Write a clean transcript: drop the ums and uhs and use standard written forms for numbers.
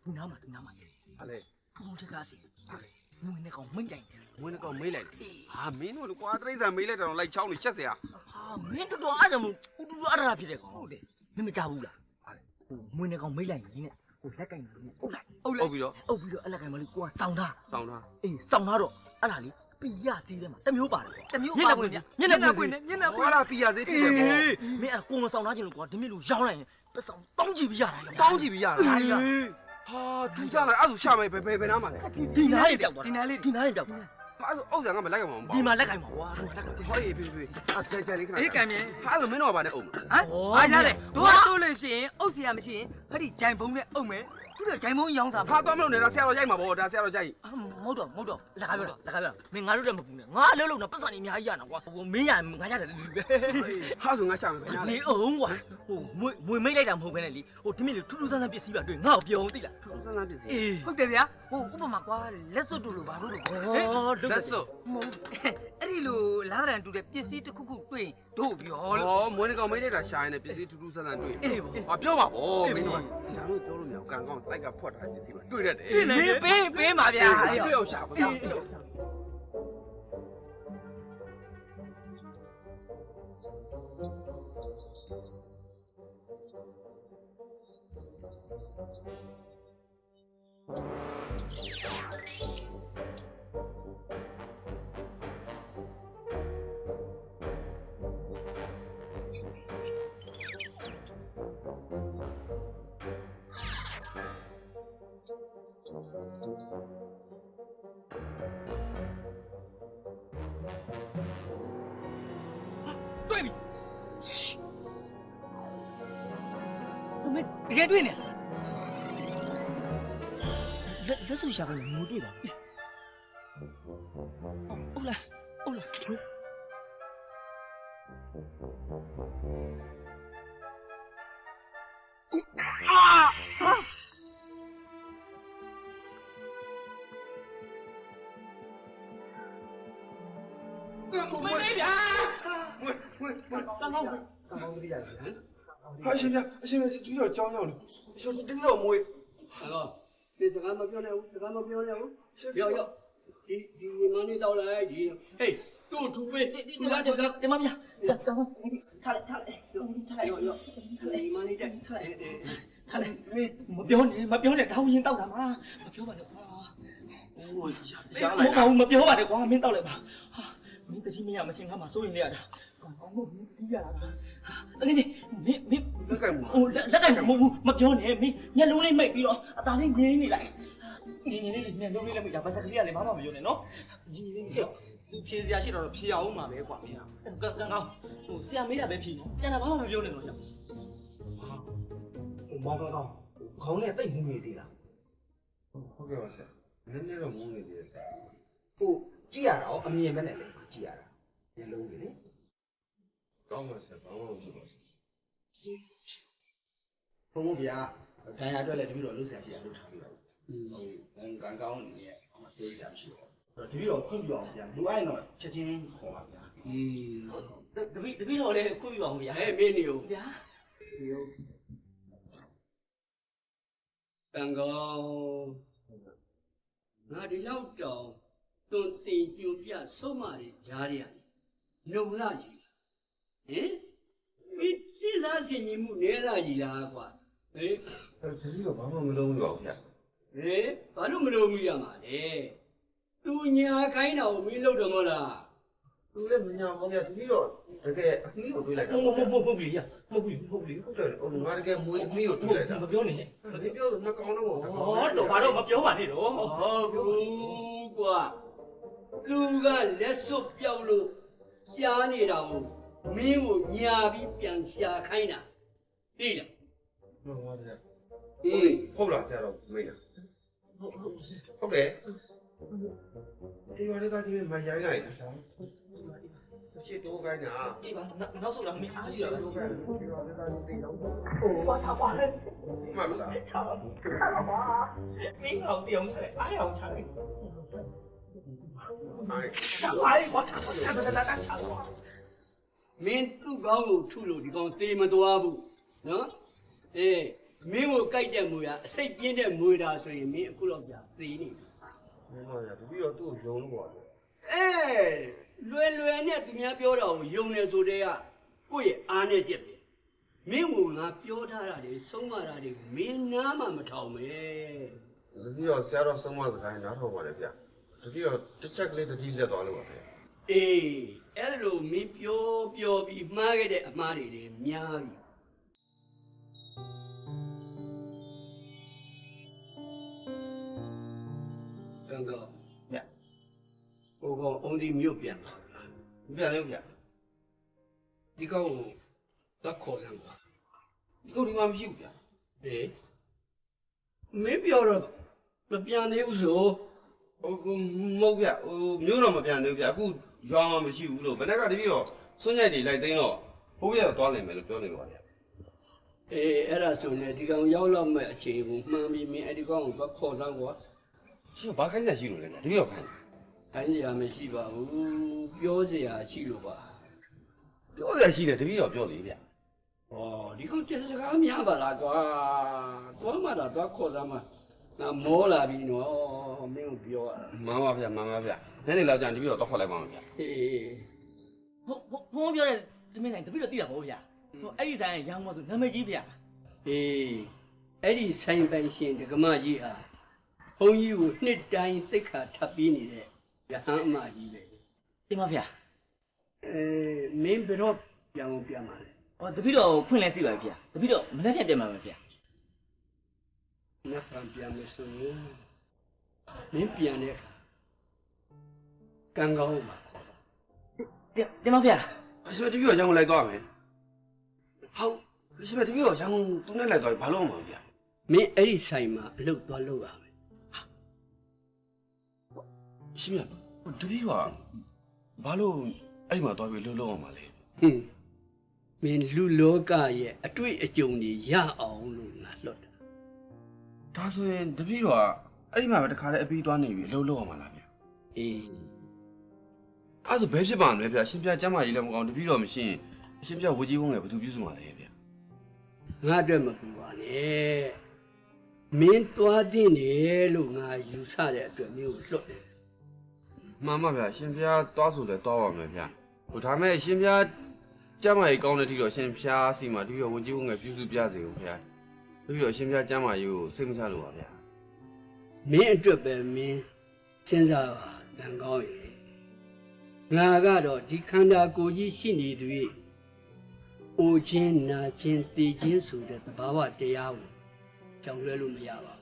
ဒီနားမှာဟာလေ ထူးထူးခြားခြားစီမွေးနေကောင်မိတ်တိုင် မွေးနှကောင်မေးလိုက်ဟာမင်းတို့ကွာတရိစ္ဆာန်မေးလိုက်တော့လိုက်ချောင်းနေရှက်စရာ ဟာမင်းတော်အားကြောင့်ဟိုတူအားရဖြစ်တဲ့ကောင်ဟုတ်တယ်မင်းမကြဘူးလားဟိုမွေးနေကောင်မိတ်လိုက်ရင်ဟိုလက်ကင်နေအုပ်လိုက်ပြီးတော့အဲ့လက်ကင်မလေးကိုကစောင်းထား အေး စောင်းထားတော့အဲ့ဒါလေးပြရစီးထဲမှာတစ်မျိုးပါတယ်တစ်မျိုးပါဝင်ညနေပွင့် ဟောလာပီယာသေးတည်တယ်ပေါ့ မင်းအဲ့ကိုမစောင်းထားခြင်းလို့ကွာဒီမြင့်လို့ရောင်းလိုက်ရင်ပတ်ဆောင်တောင်းကြည့်ပြီးရတာ တောင်းကြည့်ပြီးရတာဟာဒူးစားလိုက်အဲ့ဒါရှာမယ်ဘယ်နားမှာလဲ ဒီနားလေးပြောက်သွားဒီနားလေးပြောက်သွား အဲ့ဒါဥစ္စာကမလိုက်ကြမှာမပေါ့ ဒီမှာလက်ကင်ပါကွာဒီမှာလက်ကင် ဟောရေးဖေးကြံလေးခဏ အေးကံမြင် ဟာအဲ့ဒါမင်းတို့ကဘာနဲ့အုံး ဟမ်အားရတယ်တို့ကတိုးလို့ရှိရင်အုပ်စီရမရှိရင်ဖက်ဒီဂျိုင်ဘုံနဲ့အုပ်မယ်ပြီးတော့ဂျိုင်ဘုံရောင်းစား ဟာတော့မလို့နေတာဆရာတော်ရိုက်မှာပေါ့ဒါဆရာတော်ရိုက် မဟုတ်တော့လက်ကပြောမင်းငါတို့တက်မပူနဲ့ငါအလုပ်လုပ်နေပတ်စံနေအများကြီးရနာကွာမင်းရငါရတယ်လူပဲ ဟာဆိုငါရှာမယ်ခင်ဗျာ နေအောင်ကွာဟိုမွေမိတ်လိုက်တာမဟုတ်ဘဲနဲ့လေဟိုဒီမြင့်လေးထူးထူးဆန်းဆန်းပစ္စည်းပါတွေ့ငါ့ကိုပြောအောင်သိလား ထူးဆန်းဆန်းပစ္စည်း အေး ဟုတ်တယ်ဗျာဟိုဥပမာကွာလက်စွပ်တို့လိုဘာလို့လို့ လက်စွပ် မဟုတ်အဲ့ဒီလိုလာဒရန်တူတဲ့ပစ္စည်းတစ်ခုခုတွေ့ရင်တို့ပြောလို့ ဟောမွေးနှကောင်မေးလိုက်တာရှာရင်လည်းပစ္စည်းထူးထူးဆန်းဆန်းတွေ့ အေးပေါ့ ဟာပြောပါဘောမင်းတို့ကရှာလို့ပြောလို့မရဘူးကံကောင်းတိုက်ကဖွက်တာပစ္စည်းပါတွေ့ရတယ် မင်းပေးပါဗျာ တွေ့အောင်ရှာပါဗျာ တွေ့ပြီမင်းတကယ်တွေ့နေလက်စုရှာကလည်းငိုတွေ့တာဟုတ်လားဟာအရှင်ပြဒီတော့ကြောင်းရောက်နေအရှင်တင်းတော့မွေး အဲ့တော့ဒီစကားမပြောနဲ့ဘူးရောက်ဒီမန်းလေးတောက်လိုက်ဒီဟေးတို့ထူပဲဒီလားဒီလား တင်မဗျာတောင်း ထားလိုက်ဒီမန်းလေးတက်ထားလိုက် ထားလိုက်မပြောနဲ့တောင်းရင်တောက်တာမှာမပြောပါနဲ့ကွာ အိုးရှာလိုက်တာ မပြောပါနဲ့ကွာမင်းတောက်လိုက်ပါမင်းတတိမရမချင်းငါမှစိုးရင်လေရတာကောင်းမင်းပြီးရတာတကယ်ကြီးမင်း လက်ကင်မ ဟိုလက်ကင်မဟုတ်ဘူးမပြောနဲ့မင်းမျက်လုံးလေးမိတ်ပြီးတော့အသားလေးငင်းနေလိုက်ငင်းလေးမျက်လုံးလေးလည်းမိတ်တာဘာစကလေးကလည်းဘာမှမပြောနဲ့နော်ငင်းလေးပြော သူဖြေစရာရှိတော့ဖြေအောင်ပါပဲကွာမင်းက ကောင်းဟိုဆရာမေးတာပဲဖြေနော်ကျန်တာဘာမှမပြောနဲ့တော့ကြောက် ဟိုမောင်ကောင်းခေါင်းနဲ့တိတ်မှုနေသေးလားဟုတ်ကဲ့ပါဆရာနည်းနည်းတော့မုန်းနေသေးတယ်ဆရာဟိုကြည့်ရတာအမြင်မဲ့နဲ့လေကြည့်ရတာမျက်လုံးကြီးလေကောင်းပါဆရာဘာမှမဖြစ်ပါဘူးဘုံဗျာဒဏ်ရာအတွက်လည်းတပည့်တော်လှုပ်ဆရာရှိရလှုပ်ထားပြီးတော့ဟုတ်ကံကောင်းနေရဲ့အမဆေးဆရာမရှိတော့တပည့်တော်ခွင့်ပြုအောင်ဗျာလူအဲ့တော့ချက်ချင်းခေါ်ပါဗျာ တပည့်တော်လည်းခွင့်ပြုအောင်ဗျာ ဟဲ့မင်းနေဦး ဗျာ တန်ကောင်းငါဒီလောက်တောင်တွန်တင်ပြူပြဆုံးမတွေကြားရတယ်နှုံလာကြီးဟင်ဒီစိစားစင်ကြီးမှုနဲလာကြီးလားကွာဟေး တပည့်တော်ဘာမှမလုပ်ဘူးတော့ဗျာ ဟေးဘာလို့မလုပ်မိရမှာလဲသူညာခိုင်းတာကိုမင်းလုပ်တယ်မဟုတ်လား သူလည်းမညာဘောဗျာတပည့်တော်တကယ်အမီးကိုတွေးလိုက်တာ မဟုတ်ပြီရမဟုတ်ပြီ ဟုတ်တယ်ဟိုငါတကယ်မွေးအမီးကိုတွေးလိုက်တာ မပြောနဲ့ ဒီပြောနှကောင်တော့ ဟောတော့ဘာတော့မပြောပါနဲ့တော့ ဟုတ်ဘူးကွာသူကလက်စွပ်ပြောက်လို့ရှားနေတာကိုမင်းကိုညာပြီးပြန်ရှာခိုင်းတာသိလား ဟုတ်ပါဗျာဟုတ်လားဆရာတော်မေးတာဟုတ်တယ်ဒီရတဲ့သားကြီးမရိုင်းလိုက်တာဖြစ်တော့ခိုင်းတာ ဒီပါနောက်ဆုံးလာမင်းအားရတာ ဒီရတဲ့သားကြီးတင်တော့ ဘာသာပါလဲ မှန်လား ချာပါမင်းအောင်တရားချတယ်အားအောင်ချတယ် အဲ့ ဘာချာ မင်းသူ့ကောင်းကိုထုလို့ဒီကောင်သေမသွားဘူးနော်အေး မင်းကိုကြိုက်တဲ့မွေကအစိတ်ပြင်းတဲ့မွေတာဆိုရင်မင်းအခုတော့ပြသေးနေ မင်းတို့ရတပည့်တော်သူ့ကိုယုံလို့ပါဗျာ လွယ်နဲ့သူများပြောတာကိုယုံနေဆိုတဲ့ကကိုယ့်ရဲ့အားနဲ့ချက်ပဲမင်းကငါပြောထားတာတွေဆုံးမတာတွေကိုမင်းနားမှမထောင်ပဲ တပည့်တော်ဆရာတော်ဆုံးမစကားနားထောင်ပါလေဗျာတပည့်တော်တစ်ချက်ကလေးတတိလက်သွားလို့ပါဗျာ အေးအဲ့လိုမင်းပြောပြီးမှားခဲ့တဲ့အမှားတွေများပြီကံကောင်း ဗျာ ဟိုကောင်အုံးဒီမြို့ပြန်သွားပြီ မပြန်သေးဘူးဗျာ ဒီကောင်ကိုတက်ခေါ်စမ်းပါ ဒီကုတ်ဒီမှာမရှိဘူးဗျာ ဟေးမင်းပြောတော့မပြန်သေးဘူးဆို ဟိုမဟုတ်ဗျာဟိုမျိုးတော့မပြန်သေးဘူးဗျာအခုရွာမှာမရှိဘူးလို့ဘယ်နဲ့ကတပည့်တော်စွန့်ညိုက်တွေလိုက်သိမ်းတော့ဘိုးရဲ့သွားလိမ့်မယ်လို့ပြောနေလို့ပါဗျာ အေးအဲ့ဒါဆိုရင်ဒီကောင်ရောက်တော့မဲ့အချိန်ကိုမှန်ပြီးမင်းအဲ့ဒီကောင်ကိုသွားခေါ်စမ်းကွာ ရှင်ဘာခိုင်းစရာရှိလို့လဲဗျာတပည့်တော်ခိုင်း ခိုင်းစရာမရှိပါဘူးပြောစရာရှိလို့ပါ ပြောစရာရှိတယ်တပည့်တော်ပြောလေဗျာ ဩဒီကောင်ကျစကားများပါလားကွာသွားမှတော့သွားခေါ်စမ်းမှငါမောလာပြီနော်မင်းကိုပြောရတာ မှန်ပါဗျာမှန်ပါဗျာနေ့နေ့လောက်ကြာတပည့်တော်တော့ခေါ်လိုက်ပါမယ်ဗျာ အေး ဘုံပြောတဲ့သမင်းဆိုင်တပည့်တော့သိတာပေါ့ဗျာဟိုအဲ့ဒီဆိုင်ရောင်းမဆိုနာမည်ကြီးဗျာ အေးအဲ့ဒီဆိုင်ပိုင်ရှင်ဒကမကြီးဟာဘုန်းကြီးကိုနှစ်တိုင်းသိက္ခာထပ်ပြီးနေတဲ့ယဟန်အမကြီးပဲ တင်ပါဗျာ မင်းဘယ်တော့ပြန်အောင်ပြန်ပါလဲ ဟောတပည့်တော့ဖွင့်လဲစီပါဗျာတပည့်တော့မနေ့ပြန်ပြန်ပါမယ်ဗျာ ။နှစ်ပြန်ပြန်မဆိုရင်မင်းပြန်တဲ့အခါကံကောင်းပါ တင်ပါဗျာ ရှင်တပည့်တော်ရန်ကုန်လိုက်သွားမယ်ဟုတ်ရှင်တပည့်တော်ရန်ကုန်သူနဲ့လိုက်သွားပြီဘာလို့မှမဗျာ ။မင်းအဲ့ဒီဆိုင်မှာအလုပ်သွားလုပ်ရမယ် ရှင်မြတ်တပည့်တော်ဘာလို့အဲ့ဒီမှာသွားပြီးလှုပ်လှုပ်အောင်ပါလဲ ။မင်းလူလောကရဲ့အတွေ့အကြုံတွေရအောင်လို့ငါလွတ်တာ ဒါဆိုရင်တပည့်တော်အဲ့ဒီမှာပဲတခါတည်းအပြီးသွားနေပြီလှုပ်လှုပ်အောင်ပါလားဗျာ ။အေး အဲ့ဆိုဘယ်ဖြစ်ပါမလဲဗျာရှင်ပြကျမ်းမာကြီးလည်းမကောင်းတပည့်တော်မရှိရင်ရှင်ပြဝကြီးဝုန်းငယ်ဘယ်သူပြုစုမှာလဲဗျာ ငါအတွက်မပူပါနဲ့။မင်းတွားတင်တယ်လို့ငါယူဆတဲ့အတွက်မင်းကိုလွတ်တယ် မှန်ပါဗျာရှင်ပြသွားဆိုလဲသွားပါမယ်ဗျာဟိုဒါမဲ့ရှင်ပြကျမ်းမာကြီးကောင်းတဲ့တိတော့ရှင်ပြစီမှာတပည့်တော်ဝကြီးဝုန်းငယ်ပြုစုပြစေဦးဗျာတပည့်တော်ရှင်ပြကျမ်းမာကြီးကိုစိတ်မချလို့ပါဗျာ ။မင်းအတွက်ပဲမင်းစဉ်းစားပါကံကောင်းရဲ့။ငါကတော့ဒီခန္ဓာကိုယ်ကြီးရှိနေသူ၏အိုခြင်းနာခြင်းတည်ခြင်းဆိုတဲ့သဘာဝတရားကိုကြောင်လွဲလို့မရပါ